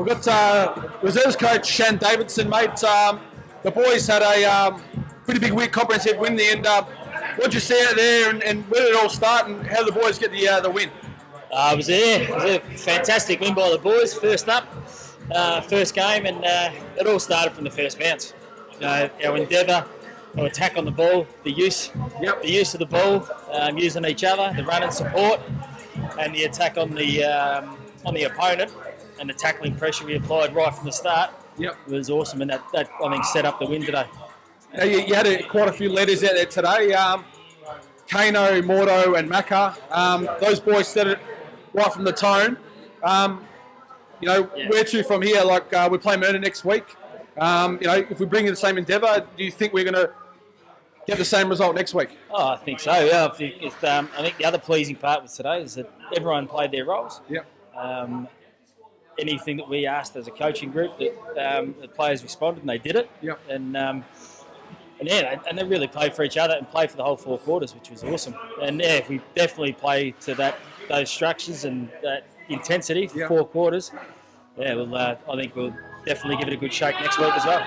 We've got reserves coach Shan Davidson, mate. The boys had a pretty big comprehensive win in the end. What did you see out there, and where did it all start, and how did the boys get the win? It was a fantastic win by the boys. First up, first game, and it all started from the first bounce. Our endeavour, our attack on the ball, the use of the ball, using each other, the run and support, and the attack on the opponent, and the tackling pressure we applied right from the start. Was awesome, and that I think set up the win today. Now, you had quite a few leaders out there today. Kano, Morto, and Maka. Those boys set it right from the tone. Where to from here? Like we're playing Morton next week. If we bring in the same endeavour, do you think we're going to get the same result next week? Oh, I think so. Yeah, I think the other pleasing part with today is that everyone played their roles. Anything that we asked as a coaching group, that the players responded and they did it. And they really played for each other and played for the whole 4 quarters, which was awesome. And if we definitely play to those structures and that intensity for 4 quarters, I think we'll definitely give it a good shake next week as well.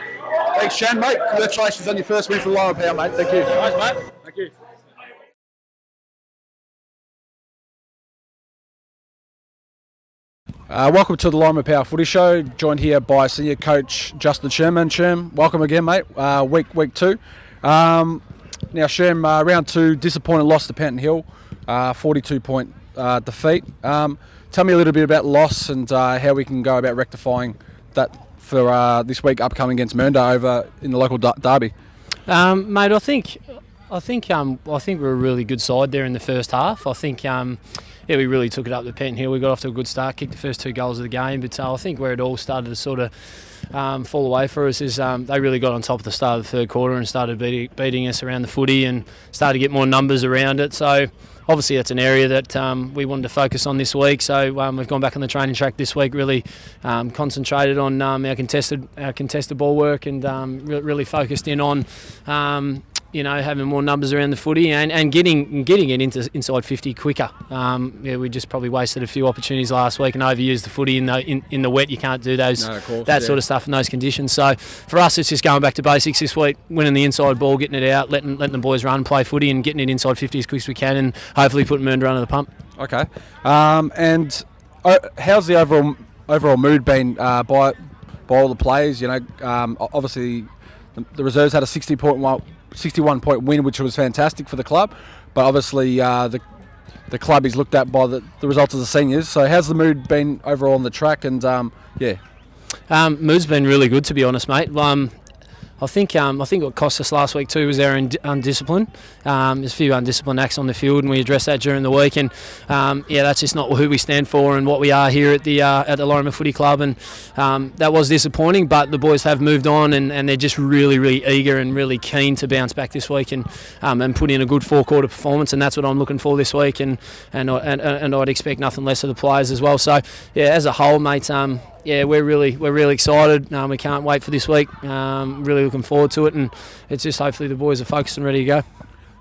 Thanks, Shan, mate. Congratulations on your first win for Laurimar, mate. Thank you. Nice, mate. Thank you. Welcome to the Laurimar Footy Show, joined here by senior coach Justin Sherman. Sherm, welcome again, mate. Week 2. Now, Sherm, round 2, disappointing loss to Penton Hill, 42-point defeat. Tell me a little bit about the loss and how we can go about rectifying that for this week upcoming against Mernda over in the local derby. Mate, I think we're a really good side there in the first half. I think we really took it up to Penton Hill. We got off to a good start, kicked the first 2 goals of the game, but I think where it all started to sort of fall away for us is they really got on top at the start of the 3rd quarter and started beating us around the footy and started to get more numbers around it. So obviously that's an area that we wanted to focus on this week. So we've gone back on the training track this week, really concentrated on our contested ball work and really focused in on having more numbers around the footy and getting it into inside 50 quicker. We just probably wasted a few opportunities last week and overused the footy in the wet. You can't do those sort of stuff in those conditions. So for us, it's just going back to basics this week, winning the inside ball, getting it out, letting the boys run, play footy, and getting it inside 50 as quick as we can, and hopefully putting Mernda under the pump. Okay. And how's the overall mood been by all the players? Obviously the reserves had a 61-point win, which was fantastic for the club, but obviously the club is looked at by the results of the seniors. So how's the mood been overall on the track? And mood's been really good, to be honest, mate. I think what cost us last week too was our undiscipline. There's a few undisciplined acts on the field, and we addressed that during the week. And that's just not who we stand for and what we are here at the Laurimar Footy Club. And that was disappointing, but the boys have moved on, and they're just really, really eager and really keen to bounce back this week and put in a good 4-quarter performance. And that's what I'm looking for this week. And I'd expect nothing less of the players as well. So as a whole, mate. We're really excited. We can't wait for this week. Really looking forward to it, and it's just hopefully the boys are focused and ready to go.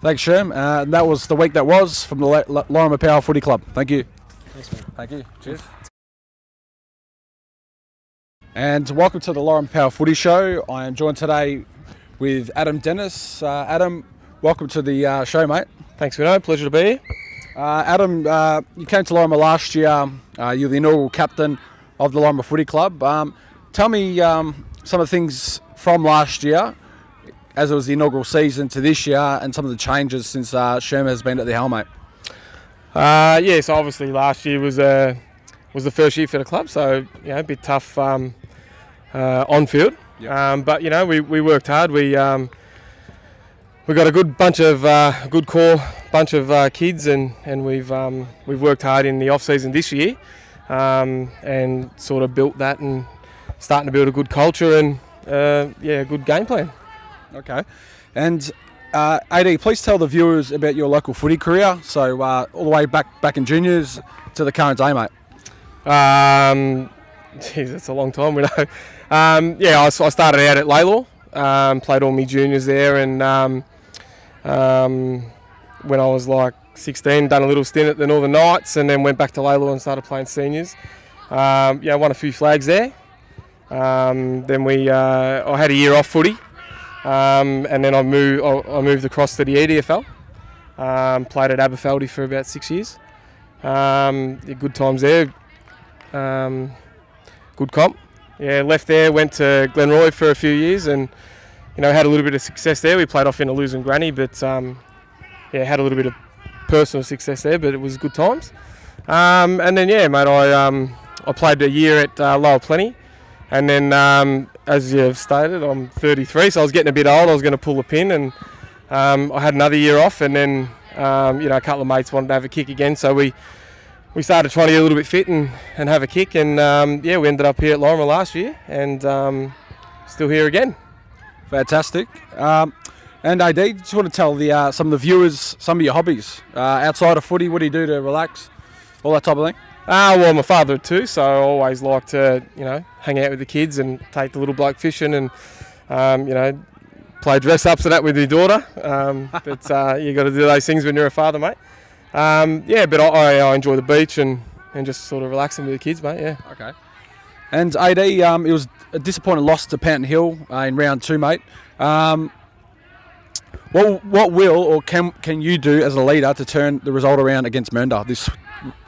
Thanks, Sherm. That was the week that was from the Laurimar Footy Club. Thank you. Thanks, man. Thank you. Cheers. And welcome to the Laurimar Footy Show. I am joined today with Adam Dennis. Adam, welcome to the show, mate. Thanks, Vino. Pleasure to be here. Adam, you came to Laurimar last year. You're the inaugural captain of the Laurimar Footy Club. Tell me some of the things from last year, as it was the inaugural season, to this year, and some of the changes since Sherman has been at the helm, mate. So obviously last year was the first year for the club, so a bit tough on field. But we worked hard. We got a good bunch of good core bunch of kids, and we've worked hard in the off season this year. And sort of built that and starting to build a good culture and a good game plan. Okay. And AD, please tell the viewers about your local footy career. So all the way back in juniors to the current day, mate. That's a long time, we know. I started out at Laylaw, played all my juniors there, and when I was like 16, done a little stint at the Northern Knights, and then went back to Laylaw and started playing seniors. Won a few flags there. Then I had a year off footy, and then I moved across to the EDFL. Played at Aberfeldy for about 6 years. Good times there. Good comp. Yeah, left there, went to Glenroy for a few years, and had a little bit of success there. We played off in a losing granny, but had a little bit of personal success there, but it was good times. And then mate, I played a year at Lower Plenty, and then as you've stated, I'm 33, so I was getting a bit old. I was going to pull the pin, and I had another year off, and then a couple of mates wanted to have a kick again, so we started trying to get a little bit fit and have a kick, and we ended up here at Laurimar last year, and still here again. Fantastic. And AD, just want to tell some of the viewers some of your hobbies outside of footy. What do you do to relax? All that type of thing. Well, I'm a father too, so I always like to hang out with the kids and take the little bloke fishing, and play dress ups and that with your daughter. But you got to do those things when you're a father, mate. But I enjoy the beach and just sort of relaxing with the kids, mate. Yeah. Okay. And AD, it was a disappointing loss to Panton Hill in round 2, mate. What will or can you do as a leader to turn the result around against Mernda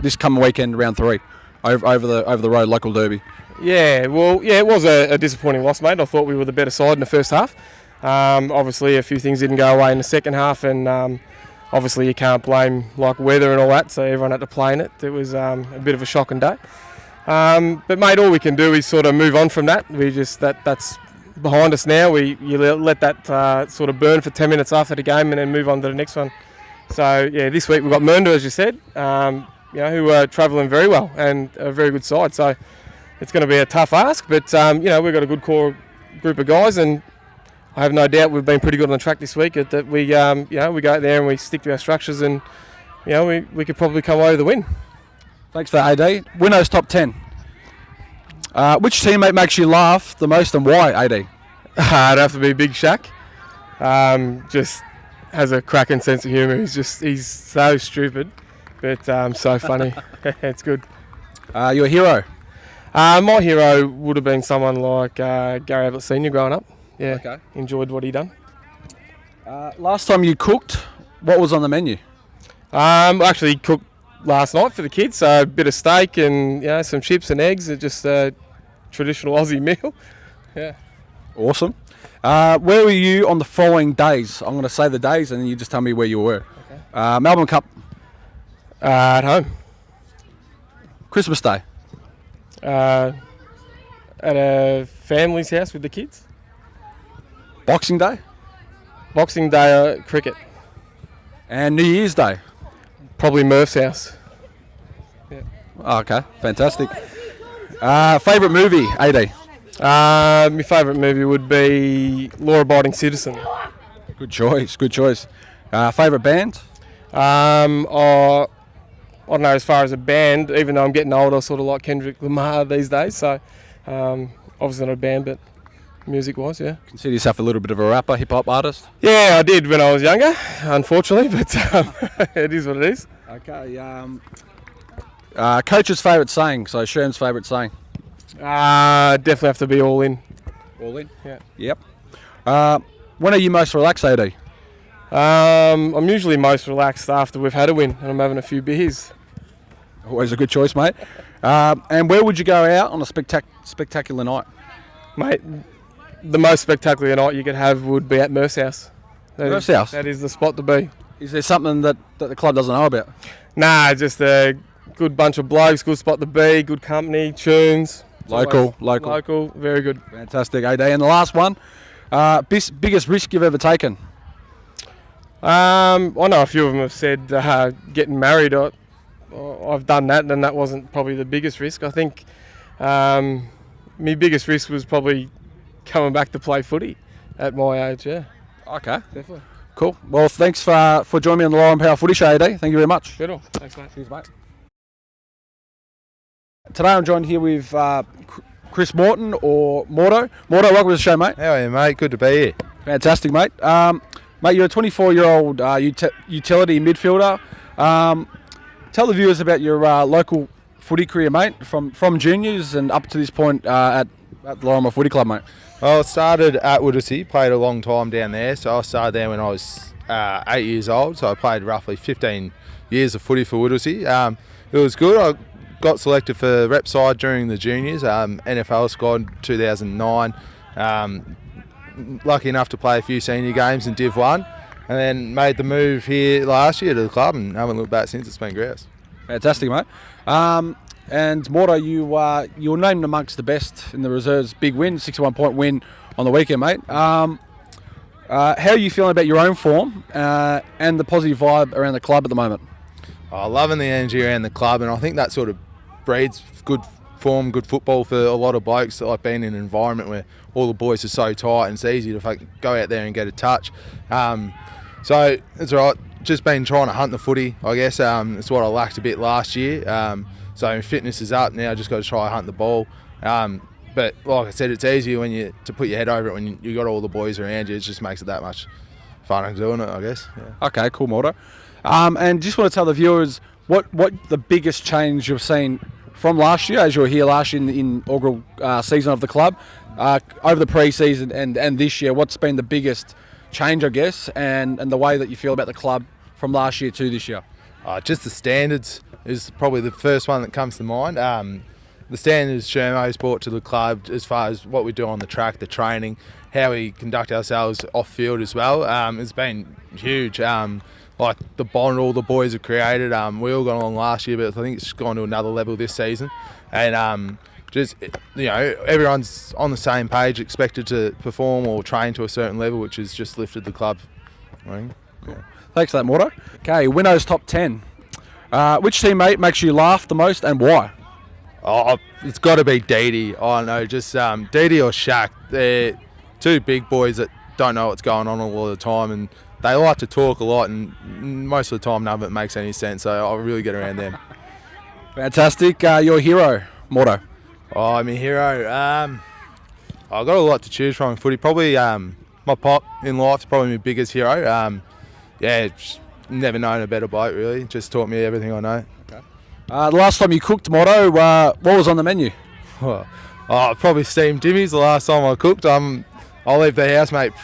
this coming weekend, round 3, over the road local derby? Yeah, well, it was a disappointing loss, mate. I thought we were the better side in the first half. Obviously, a few things didn't go away in the second half, and obviously you can't blame like weather and all that, so everyone had to play in it. It was a bit of a shocking day. But mate, all we can do is sort of move on from that. We just that's behind us now. You let that sort of burn for 10 minutes after the game, and then move on to the next one. So this week we've got Mernda, as you said, who are travelling very well and a very good side. So it's going to be a tough ask, but we've got a good core group of guys, and I have no doubt we've been pretty good on the track this week. That we go out there and we stick to our structures, and we could probably come away with the win. Thanks for that, AD. Winnows top 10. Which teammate makes you laugh the most, and why, AD? It'd have to be Big Shaq. Just has a cracking sense of humour. He's so stupid, but so funny. It's good. Your hero? My hero would have been someone like Gary Ablett Senior growing up. Yeah, okay. Enjoyed what he done. Last time you cooked, what was on the menu? Actually cooked last night for the kids, so a bit of steak and some chips and eggs. It's just a traditional Aussie meal. Yeah. Awesome. Where were you on the following days? I'm going to say the days, and then you just tell me where you were. Okay. Melbourne Cup. At home. Christmas Day. At a family's house with the kids. Boxing Day. Boxing Day, cricket. And New Year's Day. Probably Murph's house. Yeah. Oh, okay, fantastic. Favourite movie, AD? My favourite movie would be Law Abiding Citizen. Good choice, good choice. Favourite band? I don't know, as far as a band, even though I'm getting older, I sort of like Kendrick Lamar these days, so obviously not a band, but music-wise, yeah. Consider yourself a little bit of a rapper, hip-hop artist? Yeah, I did when I was younger, unfortunately, but it is what it is. Okay, coach's favourite saying, so Sherm's favourite saying? Definitely have to be all in. All in? Yeah. Yep. When are you most relaxed, AD? I'm usually most relaxed after we've had a win and I'm having a few beers. Always a good choice, mate. And where would you go out on a spectacular night? Mate, the most spectacular night you could have would be at Murph's house. Murph's house? That is the spot to be. Is there something that the club doesn't know about? Nah, just a good bunch of blokes, good spot to be, good company, tunes. Local, very good. Fantastic, AD. And the last one, biggest risk you've ever taken? I know a few of them have said getting married. I've done that, and that wasn't probably the biggest risk. I think my biggest risk was probably coming back to play footy at my age, yeah. Okay. Definitely. Cool. Well, thanks for joining me on the Laurimar Power Footy Show, AD. Thank you very much. Sure. Thanks, mate. Cheers, mate. Today I'm joined here with Chris Morton, or Morto. Morto, welcome to the show, mate. How are you, mate? Good to be here. Fantastic, mate. Mate, you're a 24-year-old utility midfielder. Tell the viewers about your local footy career, mate, from juniors and up to this point at At the Laurimar Footy Club, mate. I started at Woodsy, played a long time down there. So I started there when I was 8 years old. So I played roughly 15 years of footy for Woodsy. It was good. I got selected for rep side during the juniors, NFL squad 2009. Lucky enough to play a few senior games in Div 1, and then made the move here last year to the club and haven't looked back since. It's been great. Fantastic, mate. And Morton, you were named amongst the best in the reserves. Big win, 61-point win on the weekend, mate. How are you feeling about your own form and the positive vibe around the club at the moment? Loving the energy around the club, and I think that sort of breeds good form, good football for a lot of blokes that like being in an environment where all the boys are so tight and it's easy to go out there and get a touch. So it's all right. Just been trying to hunt the footy, I guess. It's what I lacked a bit last year. So fitness is up now. Just got to try and hunt the ball. But like I said, it's easier when to put your head over it when you got all the boys around you. It just makes it that much fun doing it, I guess. Yeah. Okay, cool, Morton. And just want to tell the viewers what the biggest change you've seen from last year, as you were here last year in the inaugural season of the club, over the pre-season and this year. What's been the biggest change, I guess, and the way that you feel about the club from last year to this year? Just the standards is probably the first one that comes to mind. The standards Shermo's brought to the club as far as what we do on the track, the training, how we conduct ourselves off field as well, has been huge. Like the bond all the boys have created. We all got along last year, but I think it's gone to another level this season. And just, everyone's on the same page, expected to perform or train to a certain level, which has just lifted the club. Cool. Yeah. Thanks for that, Morton. Okay, Winnows top 10. Which teammate makes you laugh the most and why? It's got to be Didi. I don't know, just Didi or Shaq. They're two big boys that don't know what's going on all the time, and they like to talk a lot, and most of the time none of it makes any sense, so I'll really get around them. Fantastic. Your hero, Morton? I'm a hero. I've got a lot to choose from in footy. Probably my pop in life's probably my biggest hero. Just never known a better bloke, really. Just taught me everything I know. Okay. The last time you cooked, Morton, what was on the menu? Probably steamed dimmies the last time I cooked. I'll leave the housemate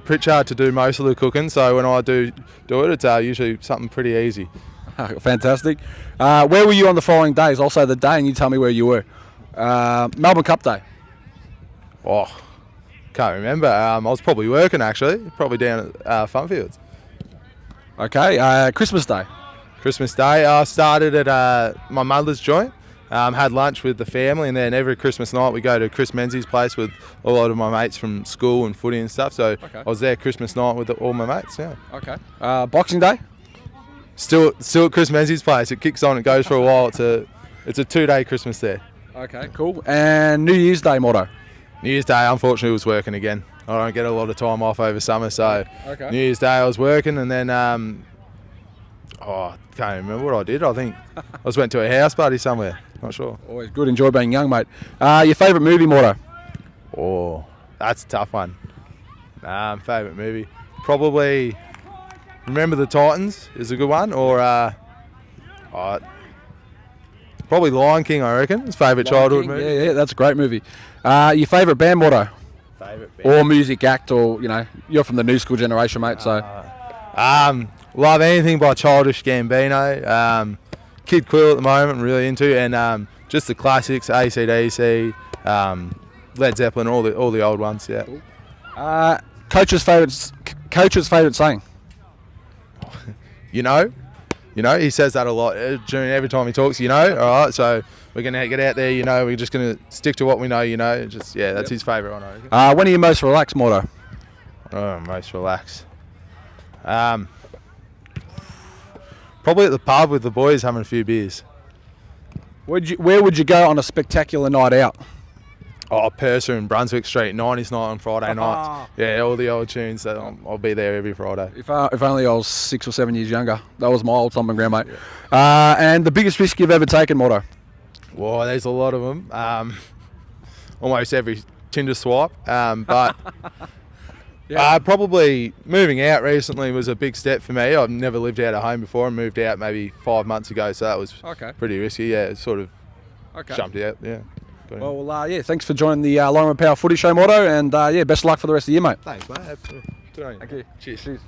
Pritchard to do most of the cooking, so when I do it, it's usually something pretty easy. Fantastic. Where were you on the following days? I'll say the day and you tell me where you were. Melbourne Cup Day. Can't remember. I was probably working, actually. Probably down at Funfields. Okay. Christmas Day. Christmas Day, I started at my mother's joint. Had lunch with the family, and then every Christmas night we go to Chris Menzies' place with a lot of my mates from school and footy and stuff. So I was there Christmas night with all my mates. Yeah. Okay. Boxing Day. Still at Chris Menzies' place. It kicks on. It goes for a while. It's a 2-day Christmas there. Okay. Cool. And New Year's Day, Morton. New Year's Day, unfortunately, was working again. I don't get a lot of time off over summer, so New Year's Day I was working, and then I can't remember what I did. I think I just went to a house party somewhere. Not sure. Always good. Enjoy being young, mate. Your favourite movie, Morton? That's a tough one. Favourite movie, probably Remember the Titans is a good one, or probably Lion King, I reckon. It's favourite childhood movie. Yeah, that's a great movie. Your favourite band, Morton? Favourite band. Or music act, or you're from the new school generation, mate. So, love anything by Childish Gambino. Kid Quill at the moment, really into, and just the classics, AC/DC, Led Zeppelin, all the old ones. Yeah. Cool. Coach's favourite saying. He says that a lot during every time he talks. All right. So we're gonna get out there. We're just gonna stick to what we know. That's his favourite one. I reckon. When are you most relaxed, Morton? Most relaxed. Probably at the pub with the boys having a few beers. Where would you go on a spectacular night out? Purser in Brunswick Street, 90s night on Friday nights. Yeah, all the old tunes. So I'll be there every Friday. If only I was 6 or 7 years younger. That was my old stomping ground, mate. Yeah. And the biggest risk you've ever taken, Morton? Whoa, there's a lot of them. Almost every Tinder swipe. But yeah. Probably moving out recently was a big step for me. I've never lived out of home before and moved out maybe 5 months ago, so that was pretty risky. Yeah, it sort of jumped out. Yeah. Well, yeah, thanks for joining the Laurimar Footy Show, Morto, and yeah, best of luck for the rest of the year, mate. Thanks, mate. Good on you. Thank you. Cheers.